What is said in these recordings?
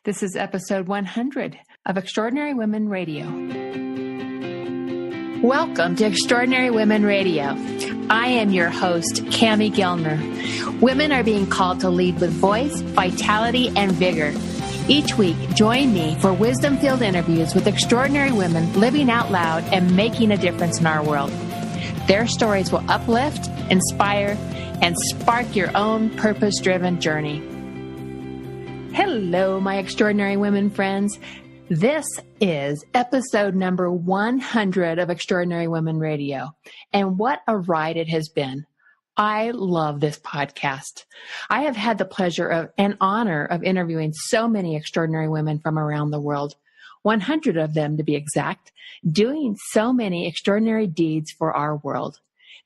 This is episode 100 of Extraordinary Women Radio. Welcome to Extraordinary Women Radio. I am your host, Cami Gellner. Women are being called to lead with voice, vitality, and vigor. Each week, join me for wisdom-filled interviews with extraordinary women living out loud and making a difference in our world. Their stories will uplift, inspire, and spark your own purpose-driven journey. Hello, my extraordinary women friends. This is episode number 100 of Extraordinary Women Radio, and what a ride it has been. I love this podcast. I have had the pleasure of and honor of interviewing so many extraordinary women from around the world, 100 of them to be exact, doing so many extraordinary deeds for our world.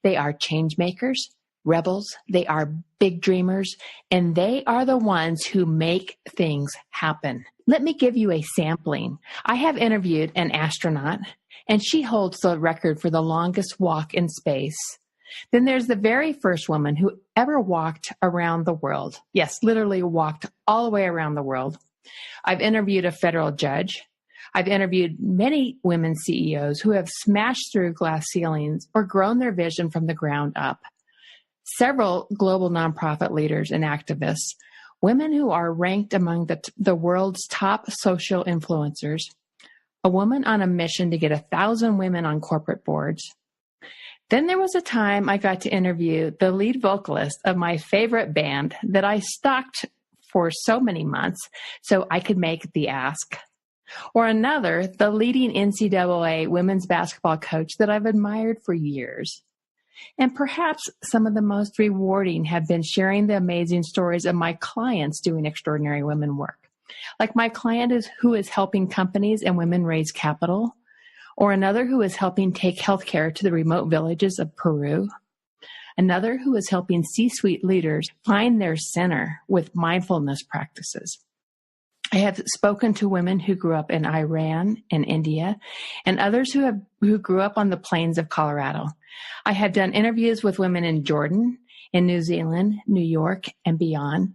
They are change makers, rebels, they are big dreamers, and they are the ones who make things happen. Let me give you a sampling. I have interviewed an astronaut, and she holds the record for the longest walk in space. Then there's the very first woman who ever walked around the world. Yes, literally walked all the way around the world. I've interviewed a federal judge. I've interviewed many women CEOs who have smashed through glass ceilings or grown their vision from the ground up. Several global nonprofit leaders and activists, women who are ranked among the world's top social influencers, a woman on a mission to get 1,000 women on corporate boards. Then there was a time I got to interview the lead vocalist of my favorite band that I stalked for so many months so I could make the ask. Or another, the leading NCAA women's basketball coach that I've admired for years. And perhaps some of the most rewarding have been sharing the amazing stories of my clients doing extraordinary women work. Like my client who is helping companies and women raise capital, or another who is helping take healthcare to the remote villages of Peru, another who is helping C-suite leaders find their center with mindfulness practices. I have spoken to women who grew up in Iran and India, and others who grew up on the plains of Colorado. I have done interviews with women in Jordan, in New Zealand, New York, and beyond.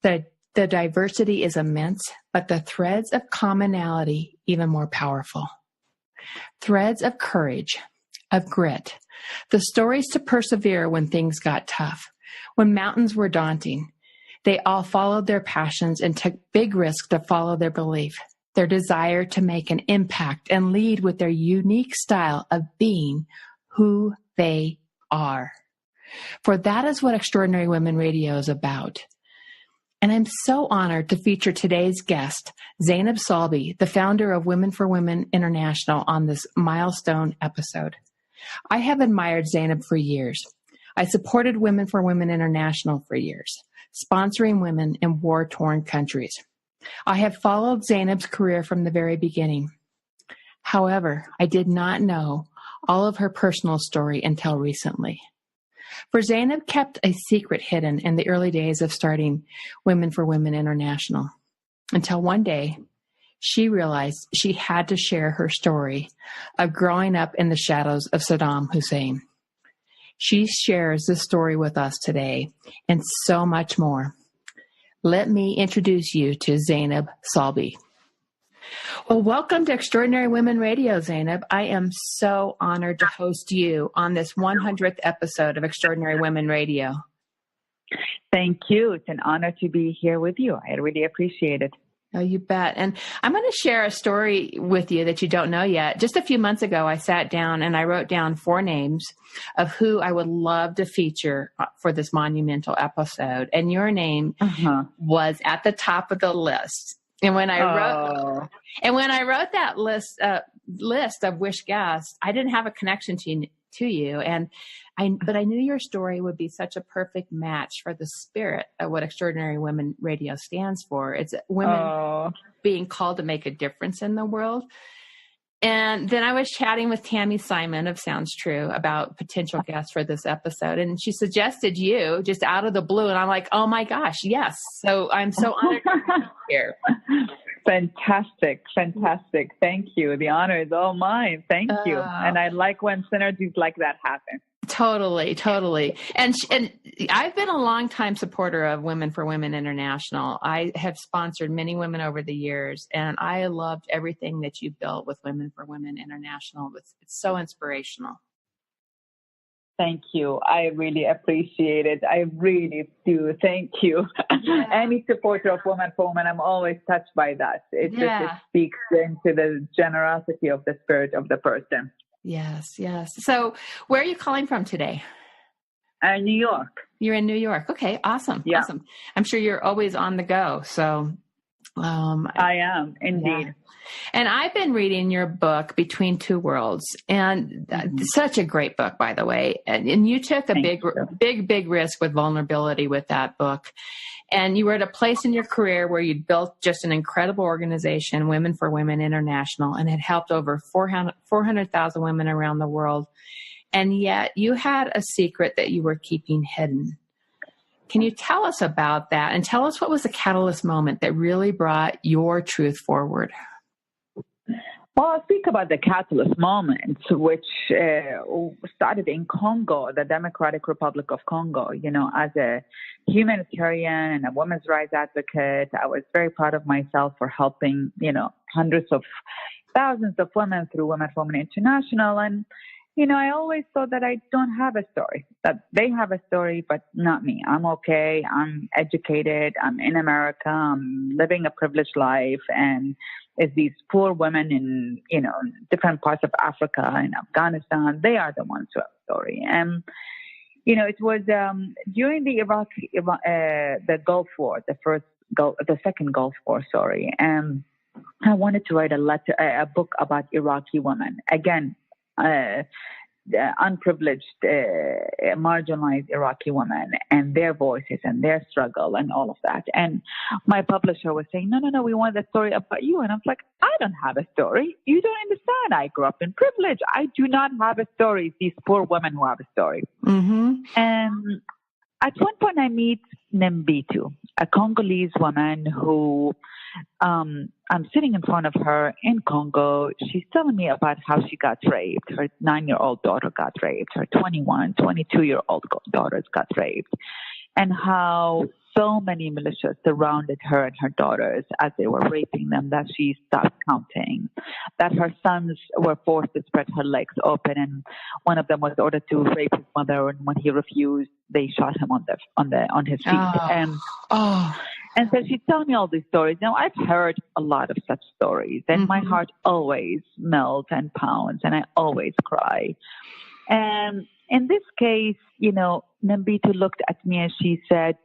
The diversity is immense, but the threads of commonality even more powerful. Threads of courage, of grit, the stories to persevere when things got tough, when mountains were daunting. They all followed their passions and took big risks to follow their belief, their desire to make an impact and lead with their unique style of being who they are. For that is what Extraordinary Women Radio is about. And I'm so honored to feature today's guest, Zainab Salbi, the founder of Women for Women International, on this milestone episode. I have admired Zainab for years. I supported Women for Women International for years, sponsoring women in war-torn countries. I have followed Zainab's career from the very beginning. However, I did not know all of her personal story until recently. For Zainab kept a secret hidden in the early days of starting Women for Women International, until one day she realized she had to share her story of growing up in the shadows of Saddam Hussein. She shares this story with us today and so much more. Let me introduce you to Zainab Salbi. Well, welcome to Extraordinary Women Radio, Zainab. I am so honored to host you on this 100th episode of Extraordinary Women Radio. Thank you. It's an honor to be here with you. I really appreciate it. Oh, you bet. And I'm going to share a story with you that you don't know yet. Just a few months ago, I sat down and I wrote down 4 names of who I would love to feature for this monumental episode. And your name was at the top of the list. And when I wrote that list of wish guests, I didn't have a connection to you. But I knew your story would be such a perfect match for the spirit of what Extraordinary Women Radio stands for. It's women being called to make a difference in the world. And then I was chatting with Tammy Simon of Sounds True about potential guests for this episode. And she suggested you just out of the blue. And I'm like, oh my gosh, yes. So I'm so honored to be here. Fantastic. Thank you. The honor is all mine. Thank you. And I like when synergies like that happen. Totally, totally. And I've been a longtime supporter of Women for Women International. I have sponsored many women over the years, and I loved everything that you built with Women for Women International. It's so inspirational. Thank you. I really appreciate it. I really do. Thank you. Yeah. Any supporter of Women for Women, I'm always touched by that. It speaks into the generosity of the spirit of the person. Yes, yes. So where are you calling from today? New York. You're in New York. Okay, awesome. Yeah. Awesome. I'm sure you're always on the go. So I am indeed. Yeah. And I've been reading your book, Between Two Worlds, and such a great book, by the way. And you took a big risk with vulnerability with that book. And you were at a place in your career where you'd built just an incredible organization, Women for Women International, and had helped over 400,000 women around the world. And yet you had a secret that you were keeping hidden. Can you tell us about that, and tell us what was the catalyst moment that really brought your truth forward? Well, I'll speak about the catalyst moment, which started in Congo, the Democratic Republic of Congo. You know, as a humanitarian and a women's rights advocate, I was very proud of myself for helping, hundreds of thousands of women through Women for Women International. And I always thought that I don't have a story, that they have a story, but not me. I'm okay. I'm educated. I'm in America. I'm living a privileged life. And it's these poor women in, different parts of Africa and Afghanistan. They are the ones who have a story. And, it was during the the Gulf War, the second Gulf War, sorry. And I wanted to write a book about Iraqi women. Again, the unprivileged, marginalized Iraqi women and their voices and their struggle and all of that. And my publisher was saying, no, we want a story about you. And I was like, I don't have a story. You don't understand. I grew up in privilege. I do not have a story. These poor women who have a story. Mm-hmm. And at one point I meet Nembitu, a Congolese woman who I'm sitting in front of her in Congo. She's telling me about how she got raped. Her 9-year-old daughter got raped. Her 22-year-old daughters got raped. And how so many militias surrounded her and her daughters as they were raping them that she stopped counting. That her sons were forced to spread her legs open, and one of them was ordered to rape his mother, and when he refused, they shot him on his feet. And so she's telling me all these stories. Now, I've heard a lot of such stories, and my heart always melts and pounds, and I always cry. And in this case, Nembitu looked at me and she said,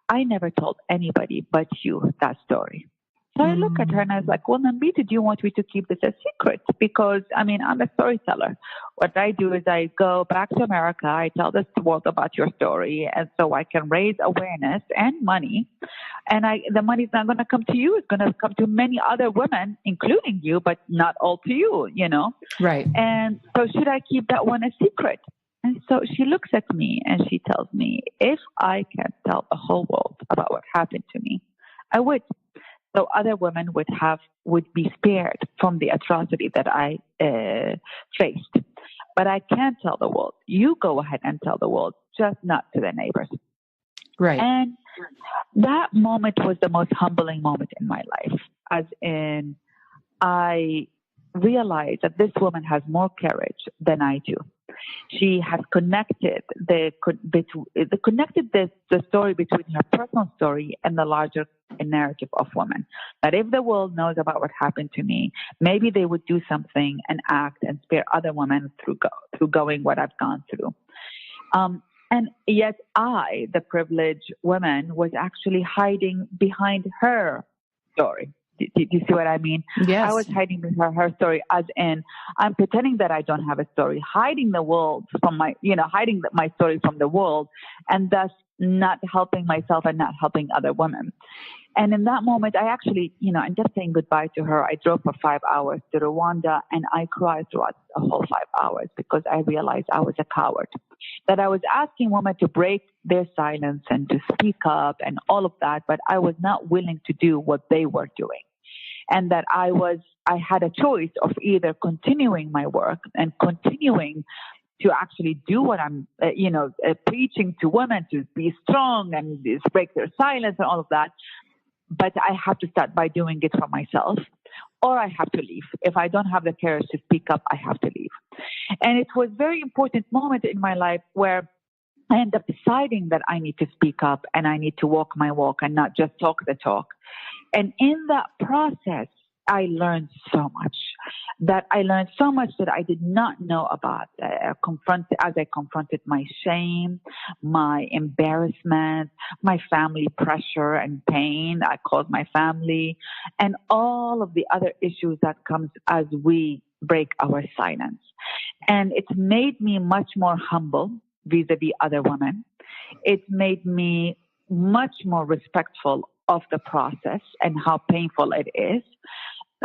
I never told anybody but you that story. So I look at her and I was like, well, Nembitu, do you want me to keep this a secret? Because, I'm a storyteller. What I do is I go back to America. I tell the world about your story. And so I can raise awareness and money. And the money's not going to come to you. It's going to come to many other women, including you, but not all to you, Right. And so should I keep that one a secret? And so she looks at me and she tells me, if I can tell the whole world about what happened to me, I would. So other women would be spared from the atrocity that I faced. But I can't tell the world. You go ahead and tell the world, just not to the neighbors. Right. And that moment was the most humbling moment in my life, as in I realized that this woman has more courage than I do. She has connected the story between her personal story and the larger narrative of women. That if the world knows about what happened to me, maybe they would do something and act and spare other women through going what I've gone through. And yet I, the privileged woman, was actually hiding behind her story. Do you see what I mean? Yes. I was hiding behind her story, as in I'm pretending that I don't have a story, hiding the world from hiding my story from the world, and thus not helping myself and not helping other women. And in that moment, I actually, and just saying goodbye to her, I drove for 5 hours to Rwanda, and I cried throughout the whole 5 hours because I realized I was a coward, that I was asking women to break their silence and to speak up and all of that, but I was not willing to do what they were doing. And that I had a choice of either continuing my work and continuing to actually do what I'm, preaching to women to be strong and break their silence and all of that. But I have to start by doing it for myself, or I have to leave. If I don't have the courage to speak up, I have to leave. And it was a very important moment in my life where I ended up deciding that I need to speak up and I need to walk my walk and not just talk the talk. And in that process, I learned so much that I did not know about. As I confronted my shame, my embarrassment, my family pressure and pain I caused my family, and all of the other issues that comes as we break our silence. And it made me much more humble vis-a-vis other women. It made me much more respectful of the process and how painful it is.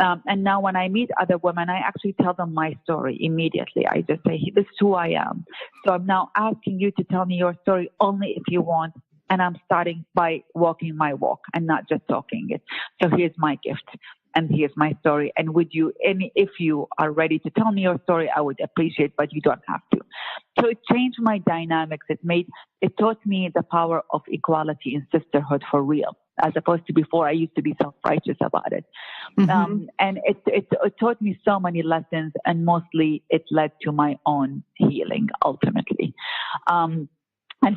And now when I meet other women, I actually tell them my story immediately. I just say, this is who I am. So I'm now asking you to tell me your story only if you want. And I'm starting by walking my walk and not just talking it. So here's my gift. And here's my story. And if you are ready to tell me your story, I would appreciate, but you don't have to. So it changed my dynamics. It taught me the power of equality and sisterhood for real, as opposed to before I used to be self-righteous about it. Mm-hmm. And it taught me so many lessons, and mostly it led to my own healing ultimately, and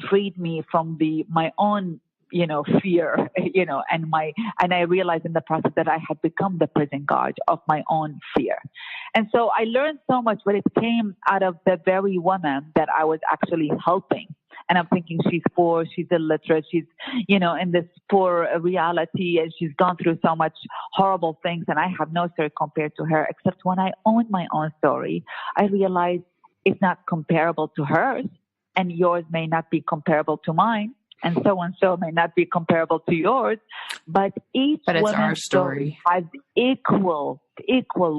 freed me from my own fear, and I realized in the process that I had become the prison guard of my own fear. And so I learned so much, but it came out of the very woman that I was actually helping. And I'm thinking, she's poor, she's illiterate, she's, in this poor reality, and she's gone through so much horrible things, and I have no story compared to her, except when I owned my own story, I realized it's not comparable to hers, and yours may not be comparable to mine. And so may not be comparable to yours, but it's our story has equal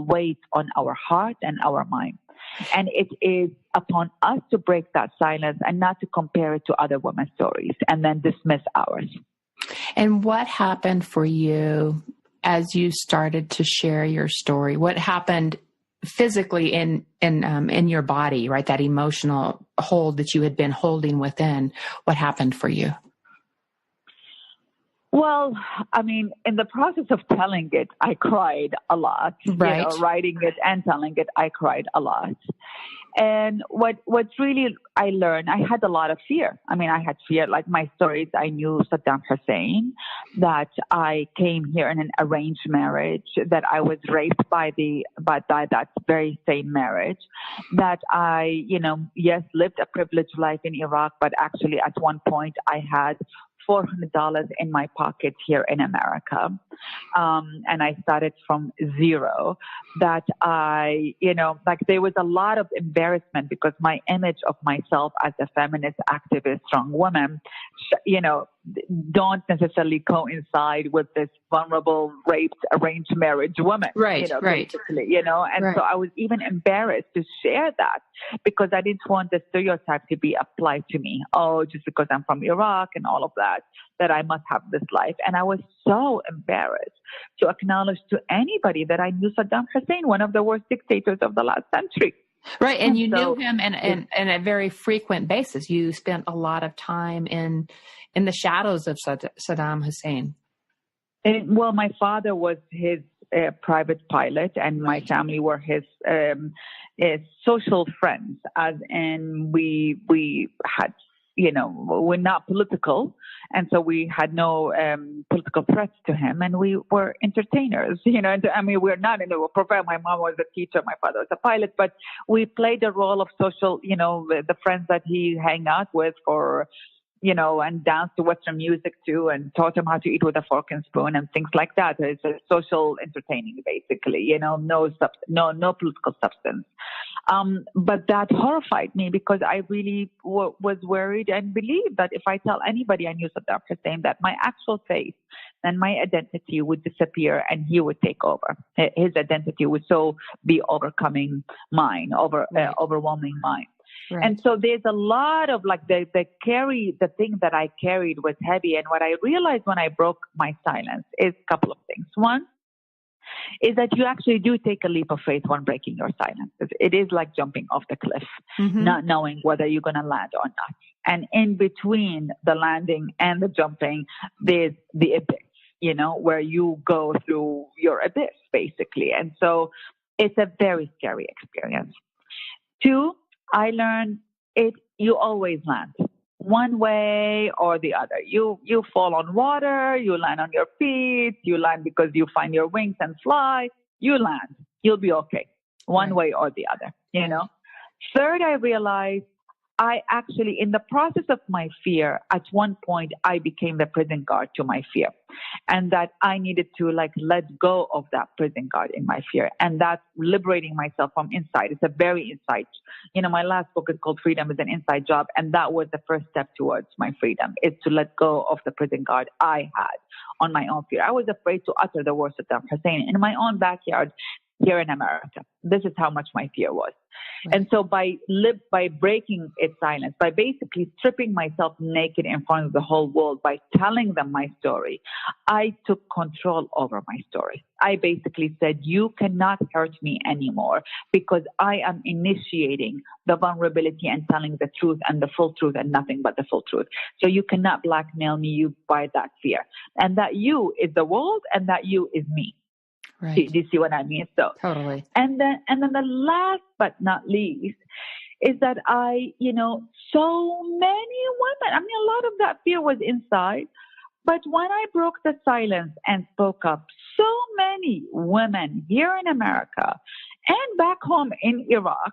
weight on our heart and our mind. And it is upon us to break that silence and not to compare it to other women's stories and then dismiss ours. And what happened for you as you started to share your story? What happened physically in your body, right? That emotional hold that you had been holding within. What happened for you? Well, I mean, in the process of telling it, I cried a lot. Right. Writing it and telling it, I cried a lot. And what's really I learned, I had a lot of fear. I mean, I had fear, like my stories. I knew Saddam Hussein, that I came here in an arranged marriage, that I was raped by that very same marriage, that I, yes, lived a privileged life in Iraq, but actually at one point I had $400 in my pocket here in America. And I started from zero. That there was a lot of embarrassment because my image of myself as a feminist, activist, strong woman, don't necessarily coincide with this vulnerable, raped, arranged marriage woman. Right, right. Basically, and right. So I was even embarrassed to share that because I didn't want the stereotype to be applied to me. Oh, just because I'm from Iraq and all of that I must have this life. And I was so embarrassed to acknowledge to anybody that I knew Saddam Hussein, one of the worst dictators of the last century. Right. And you knew him in a very frequent basis. You spent a lot of time in the shadows of Saddam Hussein. Well, my father was his private pilot, and my family were his social friends. As in, we had, we're not political, and so we had no political threats to him, and we were entertainers. And, I mean, we're not in the program. My mom was a teacher, my father was a pilot, but we played the role of social, the friends that he hang out with for, and danced to Western music too, and taught him how to eat with a fork and spoon and things like that. It's a social entertaining, basically, no political substance. But that horrified me because I really was worried and believed that if I tell anybody I knew Saddam Hussein, that my actual face and my identity would disappear and he would take over. His identity would so be overcoming mine, overwhelming mine. Right. And so there's a lot of the thing that I carried was heavy. And what I realized when I broke my silence is a couple of things. One is that you actually do take a leap of faith when breaking your silence. It is like jumping off the cliff, not knowing whether you're going to land or not. And in between the landing and the jumping, there's the abyss, where you go through your abyss, basically. And so it's a very scary experience. 2, I learned you always land one way or the other. You fall on water, you land on your feet, you land because you find your wings and fly, you land. You'll be okay, one way or the other, Third, I realized I actually, in the process of my fear, at one point, I became the prison guard to my fear. And that I needed to let go of that prison guard in my fear. And that's liberating myself from inside. It's a very inside. My last book is called Freedom is an Inside Job. And that was the first step towards my freedom, is to let go of the prison guard I had on my own fear. I was afraid to utter the words of Saddam Hussein in my own backyard here in America. This is how much my fear was. Right. And so by breaking its silence, by basically stripping myself naked in front of the whole world, by telling them my story, I took control over my story. I basically said, you cannot hurt me anymore because I am initiating the vulnerability and telling the truth and the full truth and nothing but the full truth. So you cannot blackmail me by that fear. And that you is the world and that you is me. Right. Do you see what I mean? So totally. And then the last but not least is that so many women, a lot of that fear was inside, but when I broke the silence and spoke up, so many women here in America and back home in Iraq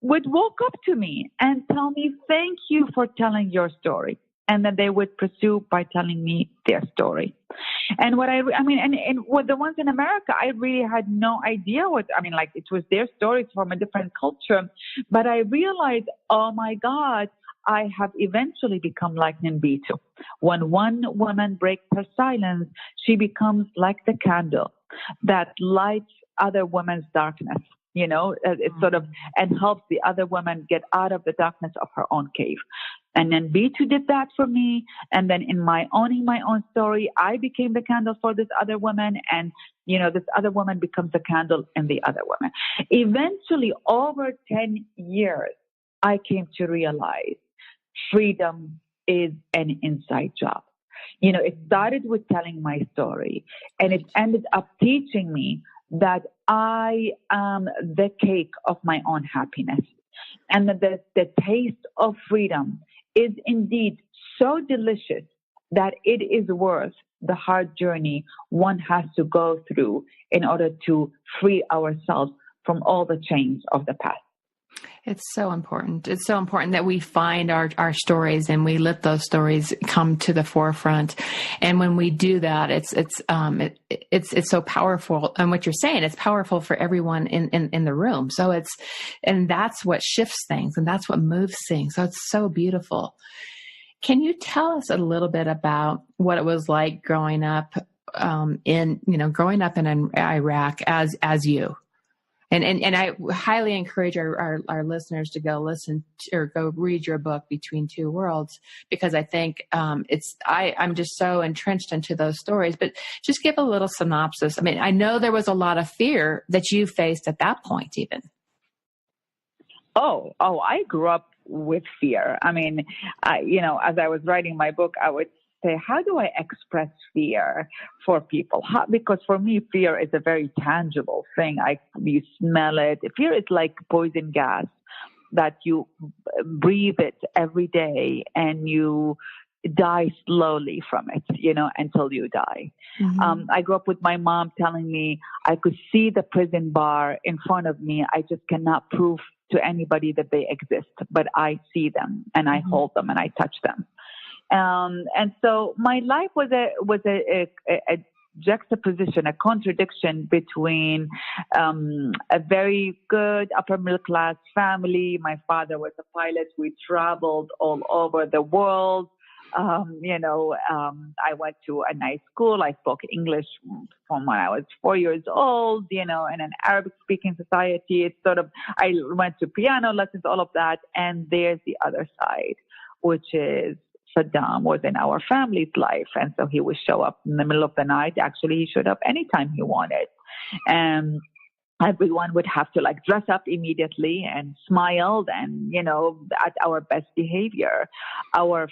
would walk up to me and tell me, thank you for telling your story. And then they would pursue by telling me their story. And with the ones in America, I really had no idea it was their stories from a different culture. But I realized, oh my God, I have eventually become like Nimbitu. When one woman breaks her silence, she becomes like the candle that lights other women's darkness. It sort of, and helps the other woman get out of the darkness of her own cave. And then B2 did that for me. And then in owning my own story, I became the candle for this other woman. And, this other woman becomes the candle in the other woman. Eventually, over 10 years, I came to realize freedom is an inside job. It started with telling my story, and it ended up teaching me that I am the cake of my own happiness, and that the taste of freedom is indeed so delicious that it is worth the hard journey one has to go through in order to free ourselves from all the chains of the past. It's so important. It's so important that we find our stories and we let those stories come to the forefront. And when we do that, it's so powerful. And what you're saying, it's powerful for everyone in the room. So and that's what shifts things and that's what moves things. So it's so beautiful. Can you tell us a little bit about what it was like growing up in Iraq as you? And I highly encourage our listeners to go listen to, or go read your book, Between Two Worlds, because I think I'm just so entrenched into those stories. But just give a little synopsis. I know there was a lot of fear that you faced at that point, even. Oh, I grew up with fear. As I was writing my book, I would say, how do I express fear for people? Because for me, fear is a very tangible thing. You smell it. Fear is like poison gas that you breathe it every day and you die slowly from it, until you die. Mm-hmm. I grew up with my mom telling me I could see the prison bar in front of me. I just cannot prove to anybody that they exist, but I see them and I hold them and I touch them. And so my life was a juxtaposition, a contradiction between a very good upper middle class family. My father was a pilot. We traveled all over the world. I went to a nice school. I spoke English from when I was 4 years old, in an Arabic speaking society. It's I went to piano lessons, all of that. And there's the other side, which is Saddam was in our family's life. And so he would show up in the middle of the night. Actually, he showed up anytime he wanted. And everyone would have to like dress up immediately and smile and, at our best behavior. Our,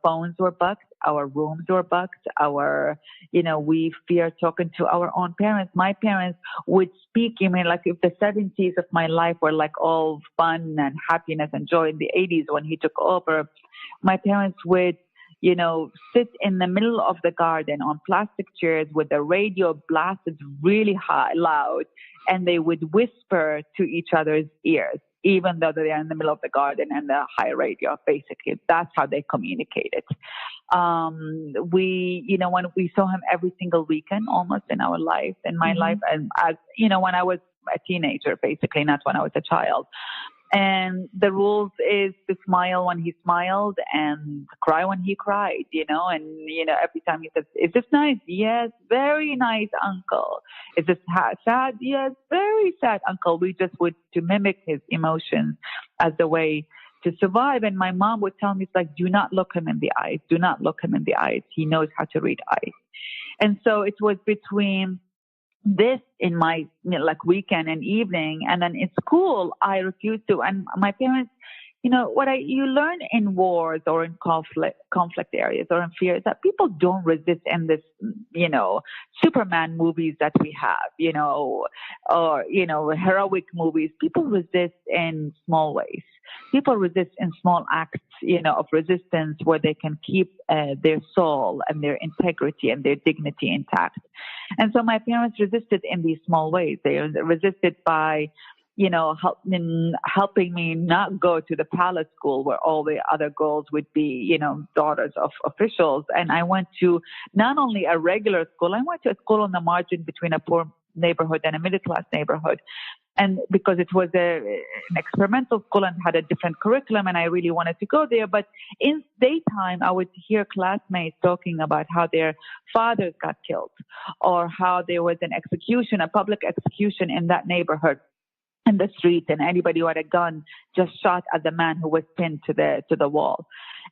phones were bugged. Our rooms were bugged. We fear talking to our own parents. My parents would speak, like if the 70s of my life were like all fun and happiness and joy, in the 80s when he took over, my parents would sit in the middle of the garden on plastic chairs with the radio blasted really high, loud, and they would whisper to each other's ears, even though they're in the middle of the garden and the high radio. Basically, that's how they communicated. When we saw him every single weekend, almost in our life, in my life, and as when I was a teenager, basically, not when I was a child. And the rules is to smile when he smiled and cry when he cried, and, every time he says, is this nice? Yes, very nice, uncle. Is this sad? Yes, very sad, uncle. We just would to mimic his emotions as a way to survive. And my mom would tell me, it's like, do not look him in the eyes. Do not look him in the eyes. He knows how to read eyes. And so it was between this in my weekend and evening, and then in school I refused to. And my parents, you learn in wars or in conflict areas or in fear is that people don't resist in this, Superman movies that we have, or heroic movies. People resist in small ways. People resist in small acts, of resistance where they can keep their soul and their integrity and their dignity intact. And so my parents resisted in these small ways. They resisted by, helping me not go to the palace school where all the other girls would be, daughters of officials. And I went to not only a regular school, I went to a school on the margin between a poor neighborhood and a middle-class neighborhood. And because it was an experimental school and had a different curriculum, and I really wanted to go there. But in daytime, I would hear classmates talking about how their fathers got killed, or how there was an execution, a public execution in that neighborhood, in the street, and anybody who had a gun just shot at the man who was pinned to the wall.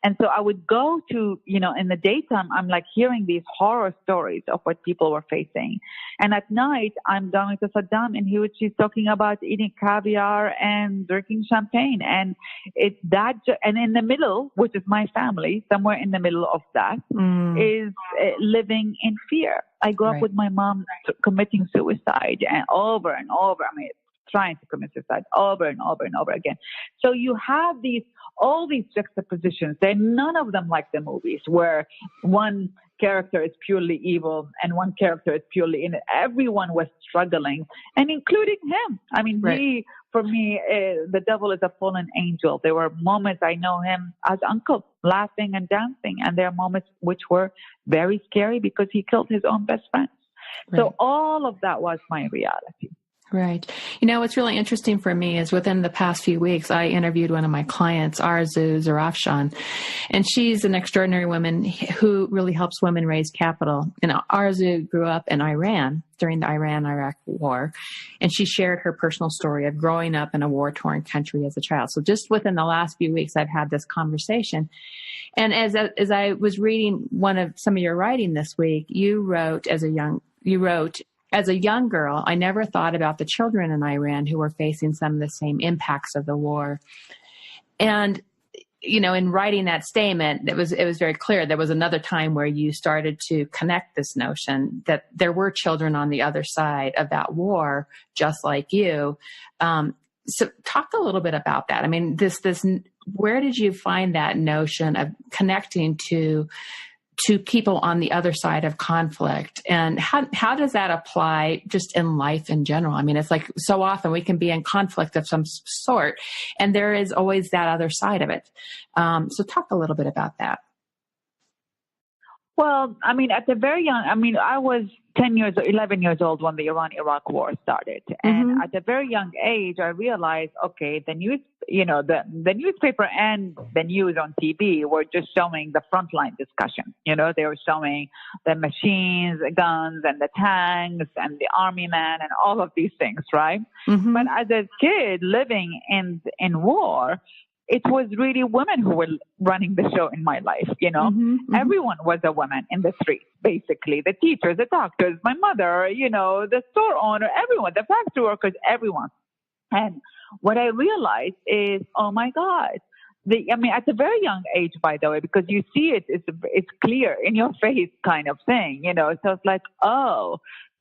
And so I would go to, in the daytime, I'm like hearing these horror stories of what people were facing. And at night, I'm going to Saddam, and she's talking about eating caviar and drinking champagne. And and in the middle, which is my family, somewhere in the middle of that is living in fear. I grew up with my mom committing suicide and over and over. Trying to commit suicide over and over and over again. So you have all these juxtapositions. They're none of them like the movies where one character is purely evil and one character is purely in it. Everyone was struggling, and including him. For me, the devil is a fallen angel. There were moments I know him as uncle, laughing and dancing, and there are moments which were very scary because he killed his own best friends. Right. So all of that was my reality. Right. What's really interesting for me is within the past few weeks, I interviewed one of my clients, Arzu Zarafshan, and she's an extraordinary woman who really helps women raise capital. And Arzu grew up in Iran during the Iran-Iraq war, and she shared her personal story of growing up in a war-torn country as a child. So just within the last few weeks, I've had this conversation. And as I was reading some of your writing this week, you wrote, as a young girl, I never thought about the children in Iran who were facing some of the same impacts of the war. And, in writing that statement, it was very clear there was another time where you started to connect this notion that there were children on the other side of that war, just like you. So talk a little bit about that. Where did you find that notion of connecting to people on the other side of conflict, and how does that apply just in life in general? It's like so often we can be in conflict of some sort, and there is always that other side of it. So talk a little bit about that. Well, at the very young, I was 11 years old when the Iran-Iraq war started. And at a very young age, I realized, okay, the newspaper and the news on TV were just showing the frontline discussion. They were showing the machines, the guns, and the tanks, and the army man, and all of these things, right? But as a kid living in war, it was really women who were running the show in my life, you know. Everyone was a woman in the street, basically. The teachers, the doctors, my mother, you know, the store owner, everyone, the factory workers, everyone. And what I realized is, oh my God, at a very young age, by the way, because you see it's clear in your face kind of thing, you know. So it's like, oh,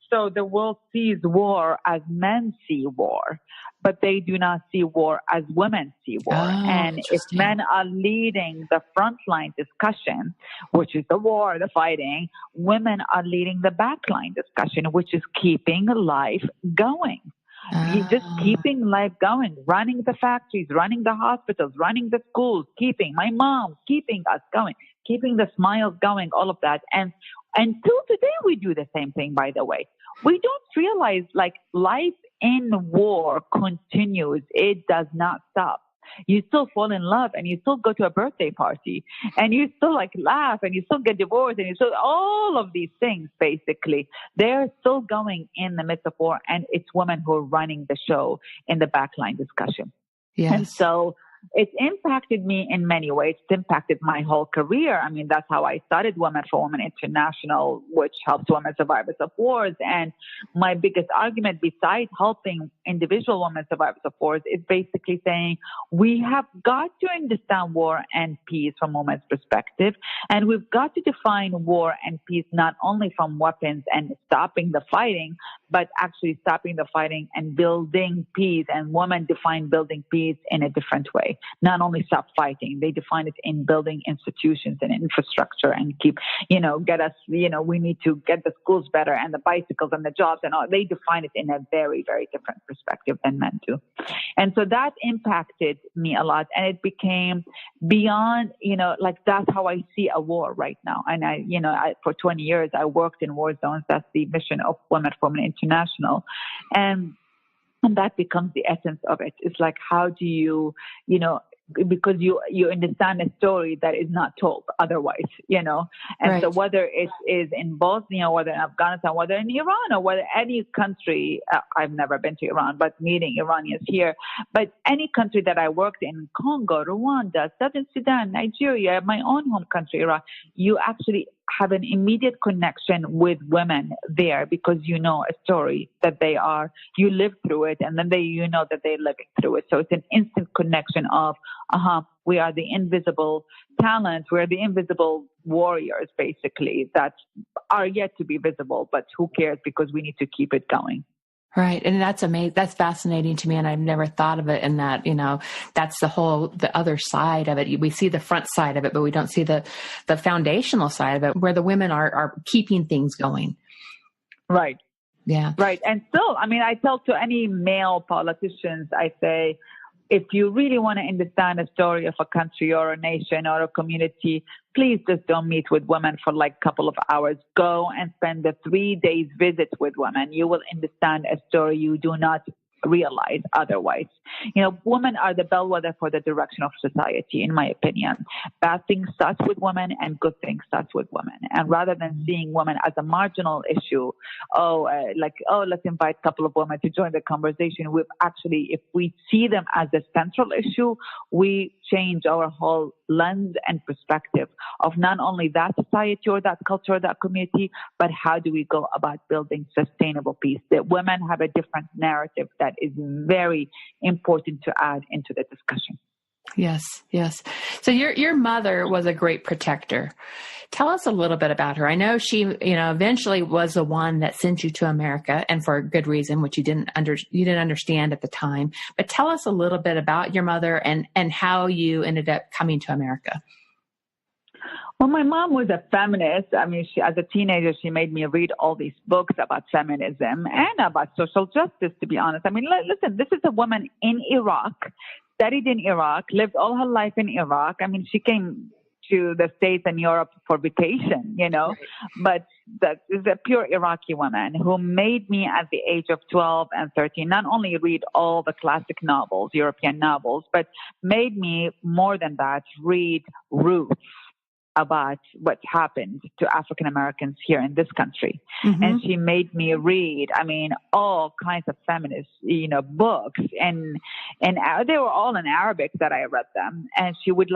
so the world sees war as men see war, but they do not see war as women see war. And if men are leading the frontline discussion, which is the war, the fighting, women are leading the backline discussion, which is keeping life going. Just keeping life going, running the factories, running the hospitals, running the schools, keeping my mom, keeping us going, keeping the smiles going, all of that. And till today, we do the same thing, by the way. We don't realize like life in war continues. It does not stop. You still fall in love and you still go to a birthday party and you still like laugh and you still get divorced and you still all of these things basically they're still going in the midst of war, and it's women who are running the show in the backline discussion. Yes. And so it's impacted me in many ways. It's impacted my whole career. I mean, that's how I started Women for Women International, which helps women survivors of wars. And my biggest argument, besides helping individual women survivors of wars, is basically saying we have got to understand war and peace from women's perspective. And we've got to define war and peace not only from weapons and stopping the fighting, but actually stopping the fighting and building peace. And women define building peace in a different way. Not only stop fighting, they define it in building institutions and infrastructure and keep, get us, we need to get the schools better and the bicycles and the jobs and all. They define it in a very, very different perspective than men do. And so that impacted me a lot. And it became beyond, that's how I see a war right now. And for 20 years, I worked in war zones. That's the mission of Women for Women International. And that becomes the essence of it. It's like, how do you, because you understand a story that is not told otherwise, And right. So whether it is in Bosnia, whether in Afghanistan, whether in Iran, or whether any country, I've never been to Iran, but meeting Iranians here, but any country that I worked in, Congo, Rwanda, Southern Sudan, Nigeria, my own home country, Iraq, you actually have an immediate connection with women there because you know a story that you live through it, and then you know that they're living through it. So it's an instant connection of, we are the invisible talent, we're the invisible warriors, basically, that are yet to be visible, but who cares because we need to keep it going. Right. And that's amazing. That's fascinating to me. And I've never thought of it in that, that's the other side of it. We see the front side of it, but we don't see the foundational side of it where the women are keeping things going. Right. Yeah. Right. And still, I tell to any male politicians, I say, if you really want to understand a story of a country or a nation or a community, please just don't meet with women for like a couple of hours. Go and spend the 3 days visit with women. You will understand a story you do not realize otherwise. Women are the bellwether for the direction of society, in my opinion. Bad things start with women and good things start with women. And rather than seeing women as a marginal issue, let's invite a couple of women to join the conversation. If we see them as a central issue, we change our whole lens and perspective of not only that society or that culture or that community, but how do we go about building sustainable peace? That women have a different narrative that is very important to add into the discussion. Yes, yes. So your mother was a great protector. Tell us a little bit about her. I know she, eventually was the one that sent you to America, and for a good reason, which you didn't understand at the time. But tell us a little bit about your mother and how you ended up coming to America. Well, my mom was a feminist. She, as a teenager, she made me read all these books about feminism and about social justice, to be honest. Listen, this is a woman in Iraq, studied in Iraq, lived all her life in Iraq. She came to the States and Europe for vacation, but that is a pure Iraqi woman who made me at the age of 12 and 13, not only read all the classic novels, European novels, but made me more than that, read Roots about what happened to African Americans here in this country. Mm-hmm. And she made me read, all kinds of feminist, books. And they were all in Arabic that I read them. And she would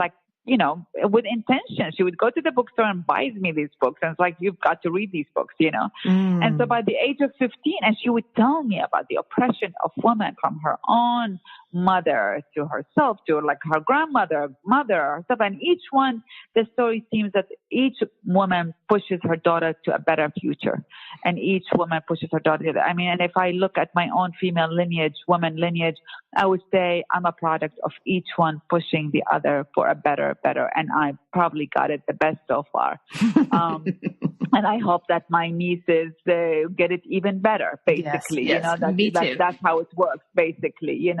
with intention, she would go to the bookstore and buys me these books. And it's like, you've got to read these books, And so by the age of 15, and she would tell me about the oppression of women from her own mother to herself, to like her grandmother, mother, stuff. And each one, the story seems that each woman pushes her daughter to a better future. And each woman pushes her daughter to and if I look at my own female lineage, woman lineage, I would say I'm a product of each one pushing the other for a better. And I probably got it the best so far. And I hope that my nieces get it even better, basically. Yes, that's how it works, basically,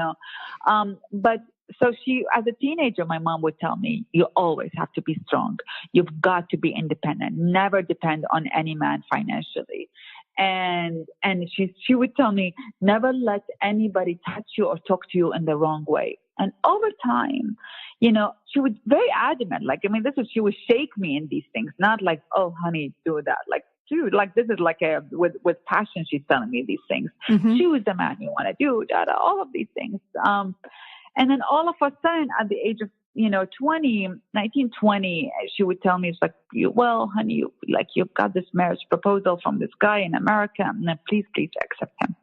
But so she, as a teenager, my mom would tell me, you always have to be strong. You've got to be independent. Never depend on any man financially. And she would tell me, never let anybody touch you or talk to you in the wrong way. And over time, she was very adamant. She would shake me in these things, not like, oh, honey, do that. Like, dude, like this is like with passion. She's telling me these things. Mm-hmm. Choose the man you want to do, all of these things. And then all of a sudden, at the age of 19, 20, she would tell me, it's like, well, honey, you've got this marriage proposal from this guy in America, and then please accept him.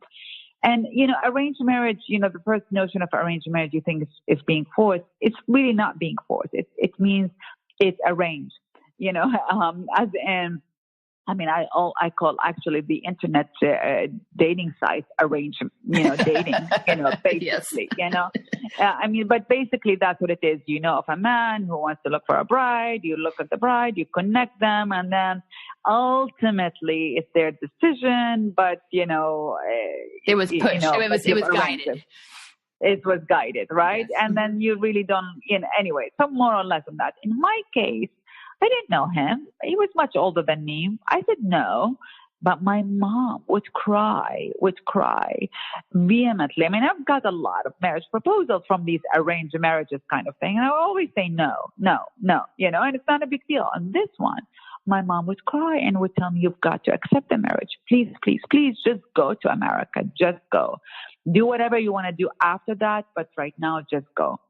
And, arranged marriage, the first notion of arranged marriage you think is being forced. It's really not being forced. It means it's arranged, as in, I call actually the internet dating sites arranged, dating, basically, yes. But basically that's what it is. Of a man who wants to look for a bride, you look at the bride, you connect them, and then ultimately it's their decision. But, it was pushed. It was guided. It was guided, right? Yes. And then you really don't, anyway, so more or less on that. In my case, I didn't know him. He was much older than me. I said no, but my mom would cry vehemently. I've got a lot of marriage proposals from these arranged marriages kind of thing. And I would always say no, and it's not a big deal. On this one, my mom would cry and would tell me, you've got to accept the marriage. Please, please, please just go to America. Just go. Do whatever you want to do after that. But right now, just go.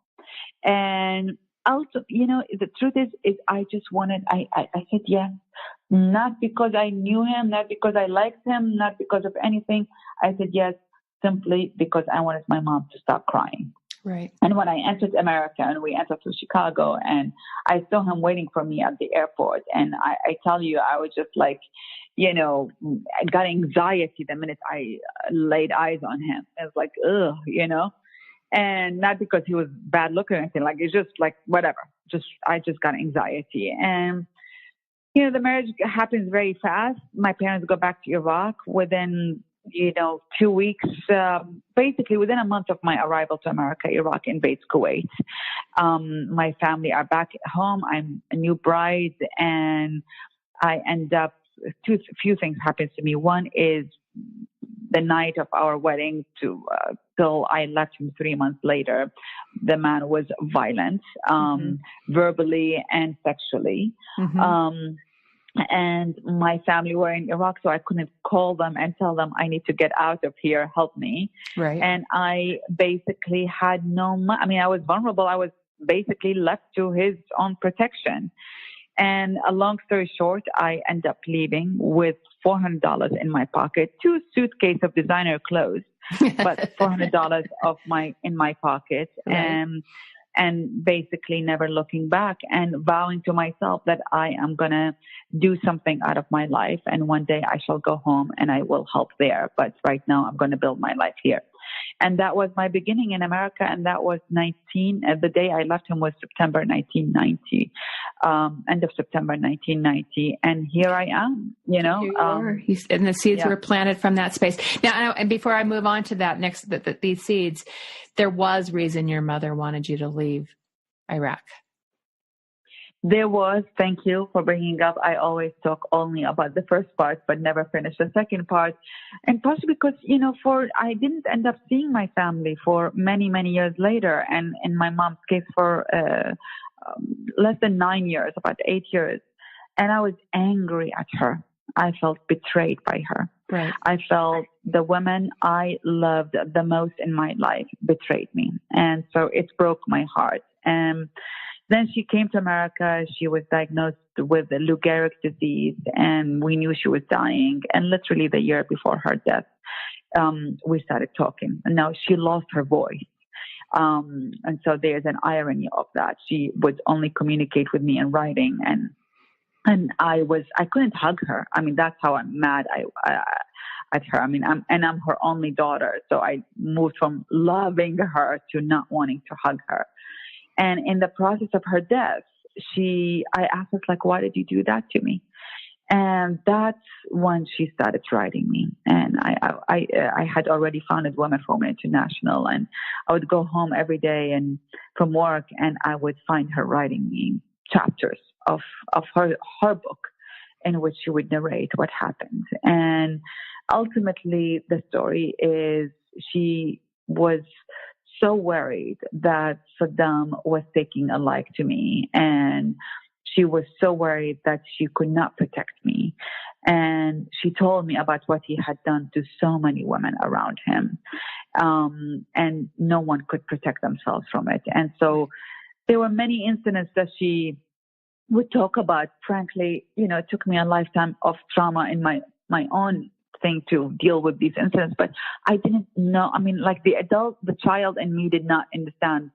And also, the truth is I just wanted, I said yes, not because I knew him, not because I liked him, not because of anything. I said yes, simply because I wanted my mom to stop crying. Right. And when I entered America and we entered to Chicago and I saw him waiting for me at the airport, and I tell you, I was just like, I got anxiety the minute I laid eyes on him. It was like, ugh, And not because he was bad looking or anything, it's just like whatever. I just got anxiety. And, the marriage happens very fast. My parents go back to Iraq within, 2 weeks, basically within a month of my arrival to America. Iraq invades Kuwait. My family are back at home. I'm a new bride, and I end up, few things happen to me. One is the night of our wedding till I left him 3 months later, the man was violent, verbally and sexually. Mm-hmm. And my family were in Iraq, so I couldn't call them and tell them, I need to get out of here, help me. Right. And I basically had I was vulnerable. I was basically left to his own protection. And a long story short, I end up leaving with $400 in my pocket, 2 suitcases of designer clothes, but $400 in my pocket. Right. And basically never looking back and vowing to myself that I am going to do something out of my life. And one day I shall go home and I will help there. But right now I'm going to build my life here. And that was my beginning in America. And that was the day I left him was September 1990, end of September 1990. And here I am, Here you are. And the seeds were planted from that space. Now, and before I move on to that these seeds, there was reason your mother wanted you to leave Iraq. There was. Thank you for bringing up. I always talk only about the first part, but never finish the second part. And possibly because, I didn't end up seeing my family for many, many years later. And in my mom's case for less than 9 years, about 8 years. and I was angry at her. I felt betrayed by her. Right. I felt the woman I loved the most in my life betrayed me. And so it broke my heart. And then she came to America. She was diagnosed with Lou Gehrig's disease, and we knew she was dying. And literally the year before her death, we started talking. And now she lost her voice. And so there's an irony of that. She would only communicate with me in writing, and I couldn't hug her. I mean, that's how I'm mad at her. I mean, I'm her only daughter. So I moved from loving her to not wanting to hug her. And in the process of her death, I asked her, like, why did you do that to me? And that's when she started writing me. And I had already founded Women for Women International, and I would go home every day and from work, and I would find her writing me chapters of her book in which she would narrate what happened. And ultimately, the story is she was so worried that Saddam was taking a like to me, and she was so worried that she could not protect me. And she told me about what he had done to so many women around him, and no one could protect themselves from it. And so there were many incidents that she would talk about. Frankly, it took me a lifetime of trauma in my own thing to deal with these incidents, but I didn't know. I mean, like the child in me did not understand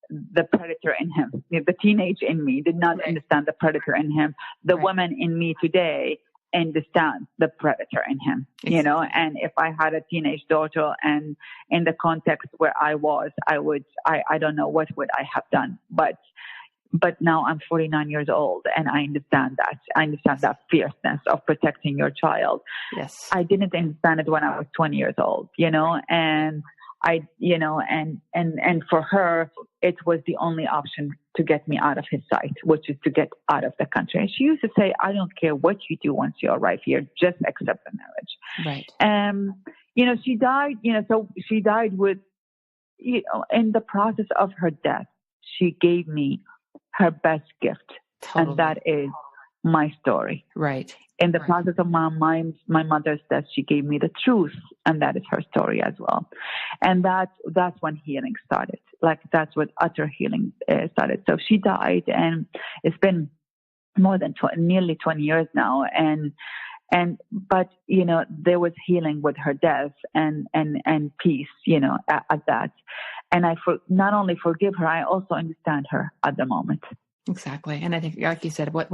the predator in him. The teenage in me did not understand the predator in him. The woman in me today understands the predator in him, and if I had a teenage daughter and in the context where I was, I don't know what would I have done, but now I'm 49 years old, and I understand that. I understand that fierceness of protecting your child. Yes. I didn't understand it when I was 20 years old, and and for her, it was the only option to get me out of his sight, which is to get out of the country. And she used to say, I don't care what you do once you arrive here, just accept the marriage. Right. She died, so she died with, in the process of her death, she gave me her best gift. Totally. And that is my story. Right. In the process of my mother's death, she gave me the truth, and that is her story as well. And that's when healing started. Like, that's what utter healing started. So she died, and it's been more than nearly 20 years now. But there was healing with her death and peace, at that. And I not only forgive her, I also understand her at the moment. Exactly. And I think, like you said, what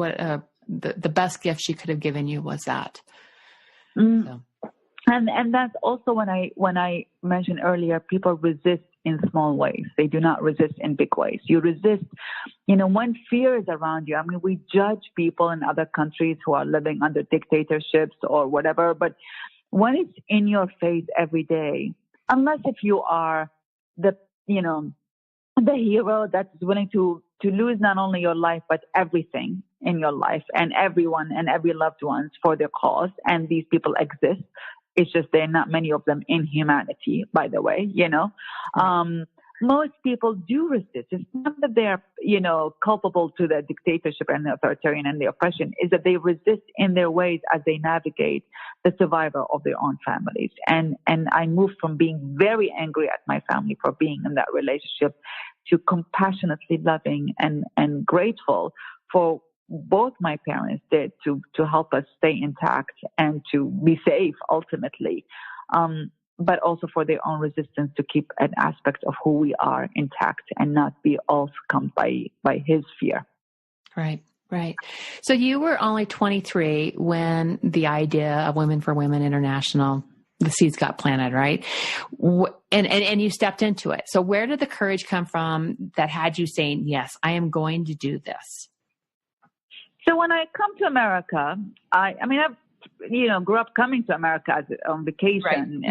the best gift she could have given you was that. So. And that's also when I mentioned earlier, people resist in small ways. They do not resist in big ways. You resist, when fear is around you. I mean, we judge people in other countries who are living under dictatorships or whatever, but when it's in your face every day, unless if you are the hero that's willing to lose not only your life, but everything in your life and everyone and every loved ones for their cause. And these people exist. It's just there are not many of them in humanity, by the way, Most people do resist. It's not that they are, culpable to the dictatorship and the authoritarian and the oppression, is that they resist in their ways as they navigate the survival of their own families. And I moved from being very angry at my family for being in that relationship to compassionately loving and grateful for both my parents did to help us stay intact and to be safe ultimately. But also for their own resistance to keep an aspect of who we are intact and not be all succumbed by his fear. Right. So you were only 23 when the idea of Women for Women International, the seeds got planted, right? And you stepped into it. So where did the courage come from that had you saying, yes, I am going to do this? So when I come to America, I've grew up coming to America on vacation,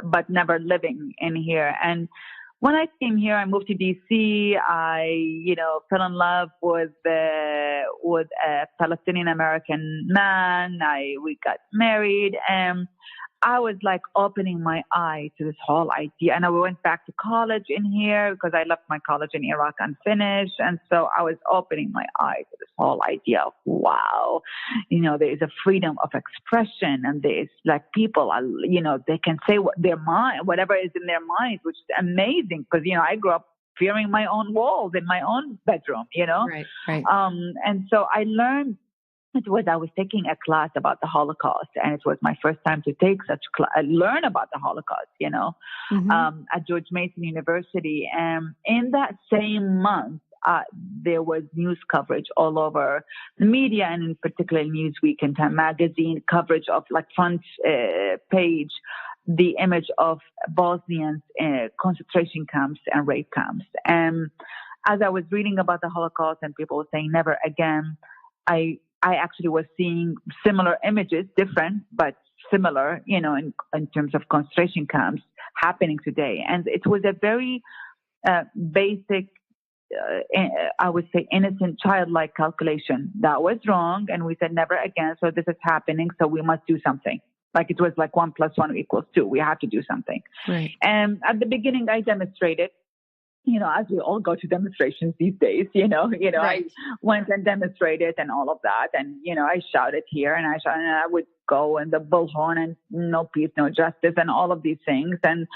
but never living in here. And when I came here, I moved to DC. I, fell in love with a Palestinian American man. We got married, and I was like opening my eye to this whole idea. And I went back to college in here because I left my college in Iraq unfinished. And so I was opening my eye to this whole idea of, wow, there is a freedom of expression, and there is like people are, they can say what their mind, whatever is in their minds, which is amazing because, I grew up fearing my own walls in my own bedroom, Right, right. And so I learned. I was taking a class about the Holocaust, and it was my first time to take learn about the Holocaust, at George Mason University. And in that same month, there was news coverage all over the media, and in particular Newsweek and Time Magazine coverage of like front page, the image of Bosnians in concentration camps and rape camps. And as I was reading about the Holocaust and people were saying never again, I actually was seeing similar images, different, but similar, in terms of concentration camps happening today. And it was a very basic, I would say, innocent, childlike calculation. That was wrong. And we said never again. So this is happening. So we must do something. Like it was like 1 + 1 = 2. We have to do something. Right. And at the beginning, I demonstrated. As we all go to demonstrations these days, right. I went and demonstrated and all of that. And, I shouted here and I would go in the bullhorn and no peace, no justice and all of these things. And,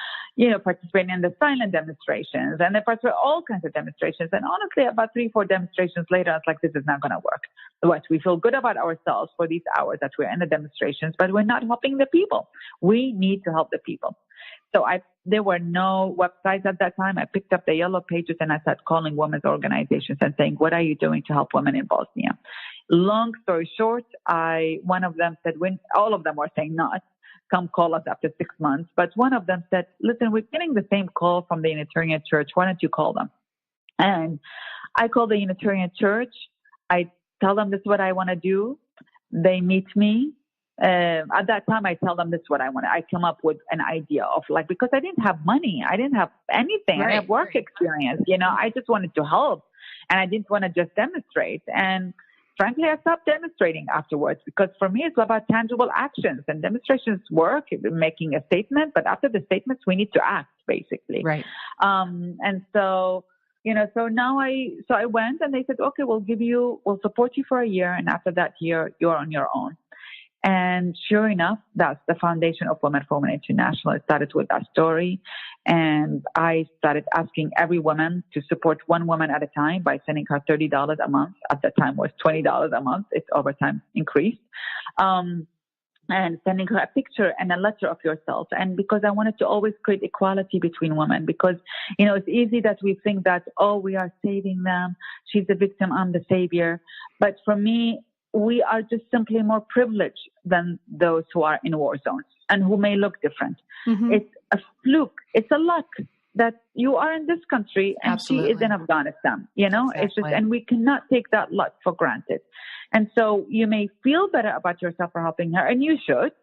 participating in the silent demonstrations and all kinds of demonstrations. And honestly, about 3-4 demonstrations later, I was like, this is not going to work. What? We feel good about ourselves for these hours that we're in the demonstrations, but we're not helping the people. We need to help the people. So there were no websites at that time. I picked up the yellow pages and I started calling women's organizations and saying, what are you doing to help women in Bosnia? Long story short, one of them said, when all of them were saying not, come call us after 6 months. But one of them said, listen, we're getting the same call from the Unitarian Church. Why don't you call them? And I call the Unitarian Church. I tell them this is what I want to do. They meet me. At that time, I tell them this is what I want. I come up with an idea of because I didn't have money. I didn't have anything. Right. I have work experience. I just wanted to help and I didn't want to just demonstrate. And frankly, I stopped demonstrating afterwards because for me, it's about tangible actions and demonstrations work, making a statement. But after the statements, we need to act basically. Right. And so, so now I went and they said, okay, we'll support you for a year. And after that year, you're on your own. And sure enough, that's the foundation of Women for Women International. It started with that story. And I started asking every woman to support one woman at a time by sending her $30 a month. At that time was $20 a month. It's over time increased. And sending her a picture and a letter of yourself. And because I wanted to always create equality between women, because, it's easy that we think that, we are saving them. She's the victim. I'm the savior. But for me, we are just simply more privileged than those who are in war zones and who may look different. Mm-hmm. It's a fluke. It's a luck that you are in this country and Absolutely. She is in Afghanistan. Exactly. It's just, and we cannot take that luck for granted. And so you may feel better about yourself for helping her, and you should,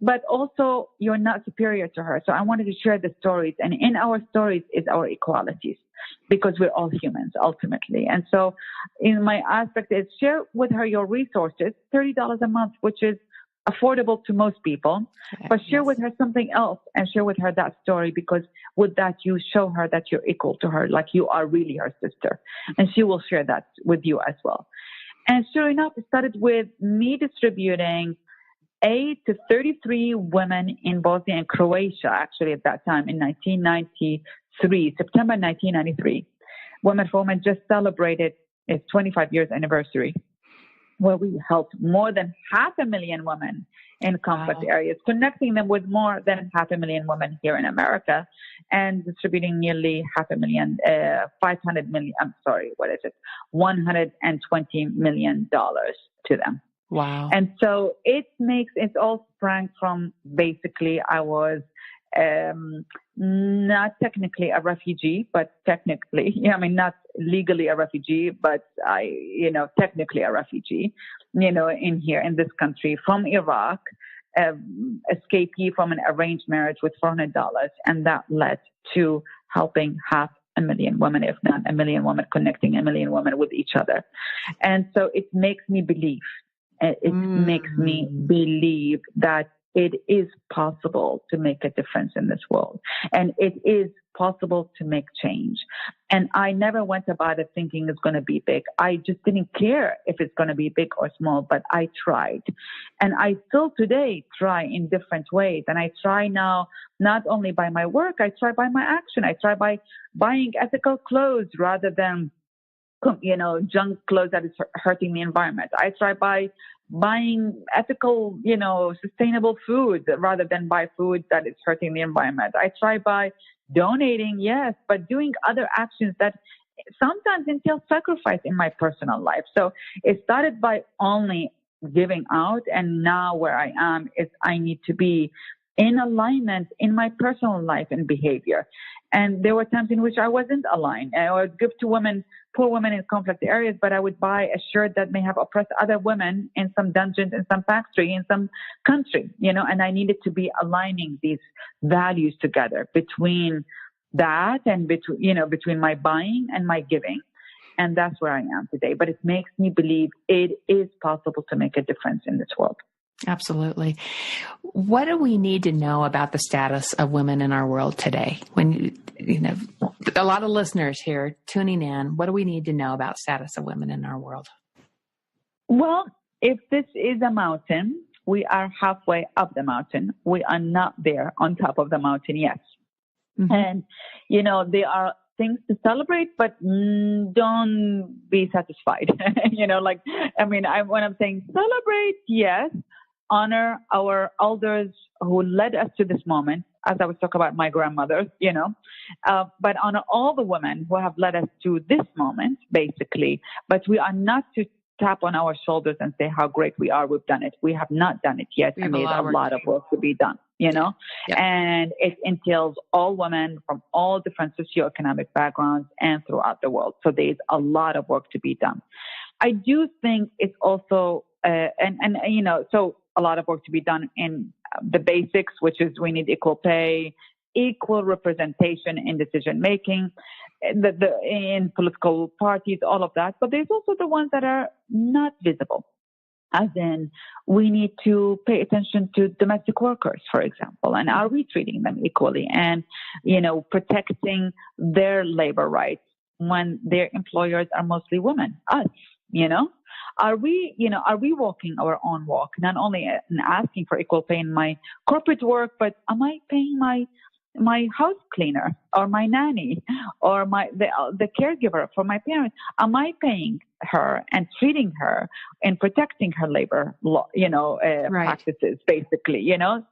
but also you're not superior to her. So I wanted to share the stories, and in our stories is our equalities, because we're all humans ultimately. And so in my aspect is share with her your resources, $30 a month, which is affordable to most people, but share with her something else and share with her that story, because with that, you show her that you're equal to her, like you are really her sister, and she will share that with you as well. And sure enough, it started with me distributing aid to 33 women in Bosnia and Croatia, actually at that time in 1993, September 1993. Women for Women just celebrated its 25 years anniversary, where we helped more than 500,000 women in conflict areas, connecting them with more than 500,000 women here in America, and distributing nearly 120 million dollars to them. Wow. And so it's all sprang from basically I was not technically a refugee, but technically, not legally a refugee, but technically a refugee, in here in this country from Iraq, escapee from an arranged marriage with $400. And that led to helping 500,000 women, if not 1 million women, connecting 1 million women with each other. And so it makes me believe. It makes me believe that it is possible to make a difference in this world. And it is possible to make change. And I never went about it thinking it's going to be big. I just didn't care if it's going to be big or small, but I tried. And I still today try in different ways. And I try now, not only by my work, I try by my action. I try by buying ethical clothes rather than junk clothes that is hurting the environment. I try by buying ethical, sustainable food rather than buy food that is hurting the environment. I try by donating, yes, but doing other actions that sometimes entail sacrifice in my personal life. So it started by only giving out, and now where I am is I need to be in alignment in my personal life and behavior. And there were times in which I wasn't aligned. I would give to women, poor women in conflict areas, but I would buy a shirt that may have oppressed other women in some dungeons, in some factory, in some country, and I needed to be aligning these values together between that and between my buying and my giving. And that's where I am today. But it makes me believe it is possible to make a difference in this world. Absolutely. What do we need to know about the status of women in our world today? When, a lot of listeners here tuning in, what do we need to know about status of women in our world? Well, if this is a mountain, we are halfway up the mountain. We are not there on top of the mountain yet. Mm-hmm. And, there are things to celebrate, but don't be satisfied. When I'm saying celebrate, yes, honor our elders who led us to this moment, as I was talking about my grandmother, but honor all the women who have led us to this moment, basically. But we are not to tap on our shoulders and say how great we are. We've done it. We have not done it yet. And there's a lot of work to be done, Yeah. And it entails all women from all different socioeconomic backgrounds and throughout the world. So there's a lot of work to be done. I do think it's also, so a lot of work to be done in the basics, which is we need equal pay, equal representation in decision making, in political parties, all of that. But there's also the ones that are not visible. As in, we need to pay attention to domestic workers, for example, and are we treating them equally and, protecting their labor rights when their employers are mostly women, us, Are we walking our own walk? Not only asking for equal pay in my corporate work, but am I paying my house cleaner or my nanny or the caregiver for my parents? Am I paying her and treating her and protecting her labor law, practices, basically,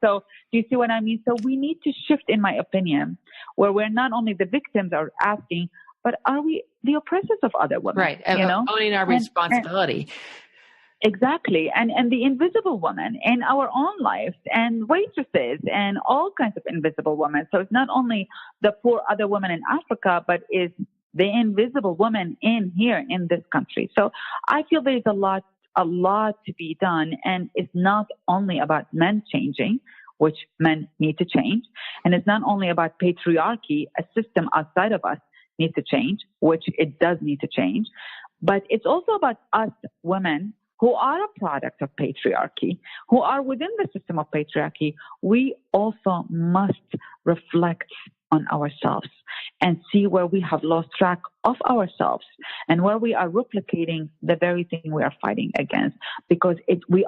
So do you see what I mean? So we need to shift, in my opinion, where we're not only the victims are asking, but are we the oppressors of other women? Right. Owning our responsibility. Exactly. And the invisible woman in our own lives and waitresses and all kinds of invisible women. So it's not only the poor other women in Africa, but is the invisible woman in here in this country. So I feel there's a lot to be done. And it's not only about men changing, which men need to change. And it's not only about patriarchy, a system outside of us needs to change, which it does need to change. But it's also about us women who are a product of patriarchy, who are within the system of patriarchy. We also must reflect on ourselves and see where we have lost track of ourselves and where we are replicating the very thing we are fighting against. Because we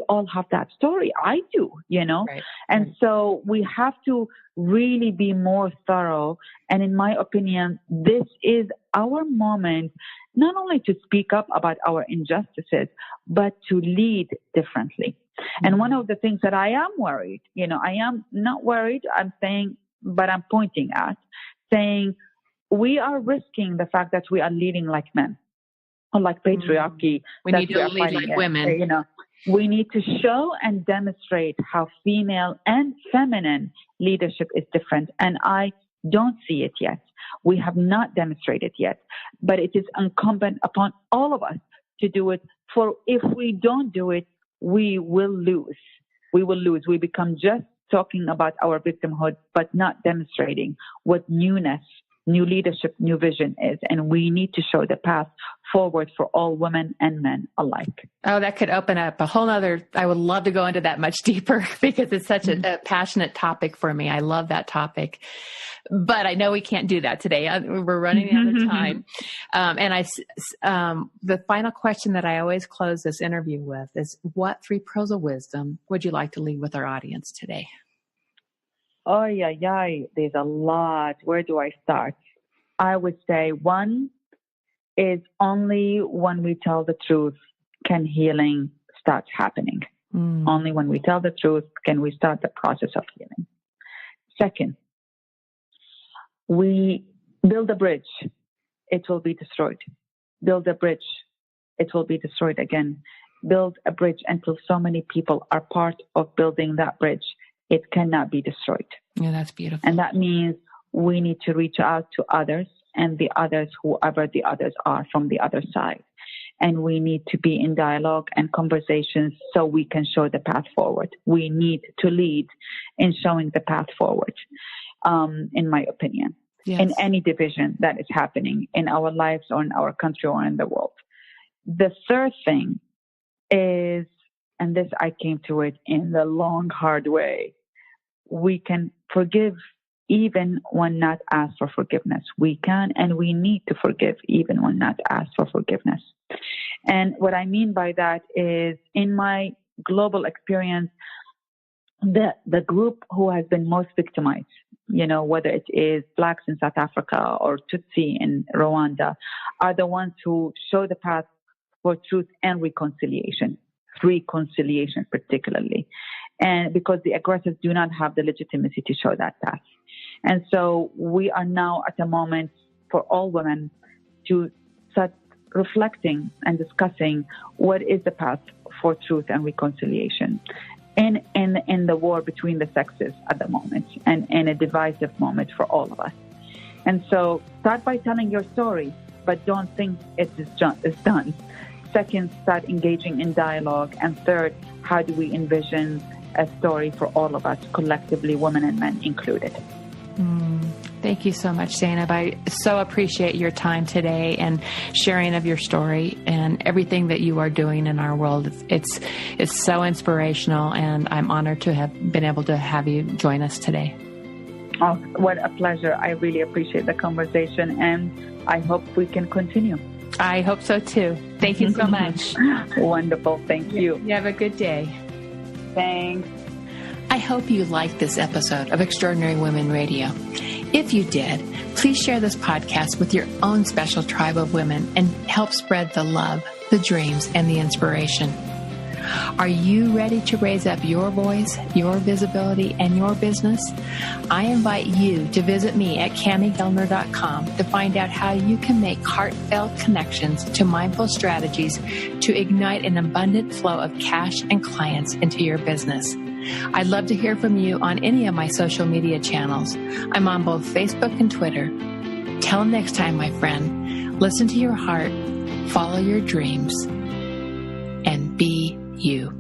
all have that story. I do, Right. And so we have to really be more thorough. And in my opinion, this is our moment, not only to speak up about our injustices, but to lead differently. Mm-hmm. And one of the things that I am worried, I am not worried, I'm saying, but I'm pointing at, saying we are risking the fact that we are leading like men, or like patriarchy. We need to lead like women. We need to show and demonstrate how female and feminine leadership is different. And I don't see it yet. We have not demonstrated yet, but it is incumbent upon all of us to do it. For if we don't do it, we will lose. We will lose. We become just talking about our victimhood, but not demonstrating what newness new leadership, new vision is. And we need to show the path forward for all women and men alike. Oh, that could open up a whole nother, I would love to go into that much deeper because it's such a passionate topic for me. I love that topic, but I know we can't do that today. We're running out of time. The final question that I always close this interview with is, what 3 pearls of wisdom would you like to leave with our audience today? Oh, there's a lot. Where do I start? I would say 1 is, only when we tell the truth can healing start happening. Only when we tell the truth can we start the process of healing. 2nd, we build a bridge, it will be destroyed. Build a bridge, it will be destroyed again. Build a bridge until so many people are part of building that bridge, it cannot be destroyed. Yeah, that's beautiful. And that means we need to reach out to others, and the others, whoever the others are from the other side. And we need to be in dialogue and conversations so we can show the path forward. We need to lead in showing the path forward, in my opinion, in any division that is happening in our lives or in our country or in the world. The 3rd thing is, and this I came to it in the long, hard way, we can forgive even when not asked for forgiveness. We can and we need to forgive even when not asked for forgiveness. And what I mean by that is, in my global experience, the group who has been most victimized, whether it is Blacks in South Africa or Tutsi in Rwanda, are the ones who show the path for truth and reconciliation particularly. And because the aggressors do not have the legitimacy to show that path. And so we are now at a moment for all women to start reflecting and discussing what is the path for truth and reconciliation in the war between the sexes at the moment, and in a divisive moment for all of us. And so start by telling your story, but don't think it's done. 2nd, start engaging in dialogue. And 3rd, how do we envision a story for all of us collectively, women and men included? Thank you so much, Zainab. I so appreciate your time today and sharing of your story and everything that you are doing in our world. It's so inspirational, and I'm honored to have been able to have you join us today. Oh, what a pleasure. I really appreciate the conversation, and I hope we can continue. I hope so too. Thank you so much. Wonderful. Thank you. You have a good day. Thanks. I hope you liked this episode of Extraordinary Women Radio. If you did, please share this podcast with your own special tribe of women and help spread the love, the dreams, and the inspiration. Are you ready to raise up your voice, your visibility, and your business? I invite you to visit me at CamiGellner.com to find out how you can make heartfelt connections to mindful strategies to ignite an abundant flow of cash and clients into your business. I'd love to hear from you on any of my social media channels. I'm on both Facebook and Twitter. Till next time, my friend, listen to your heart, follow your dreams, and be you.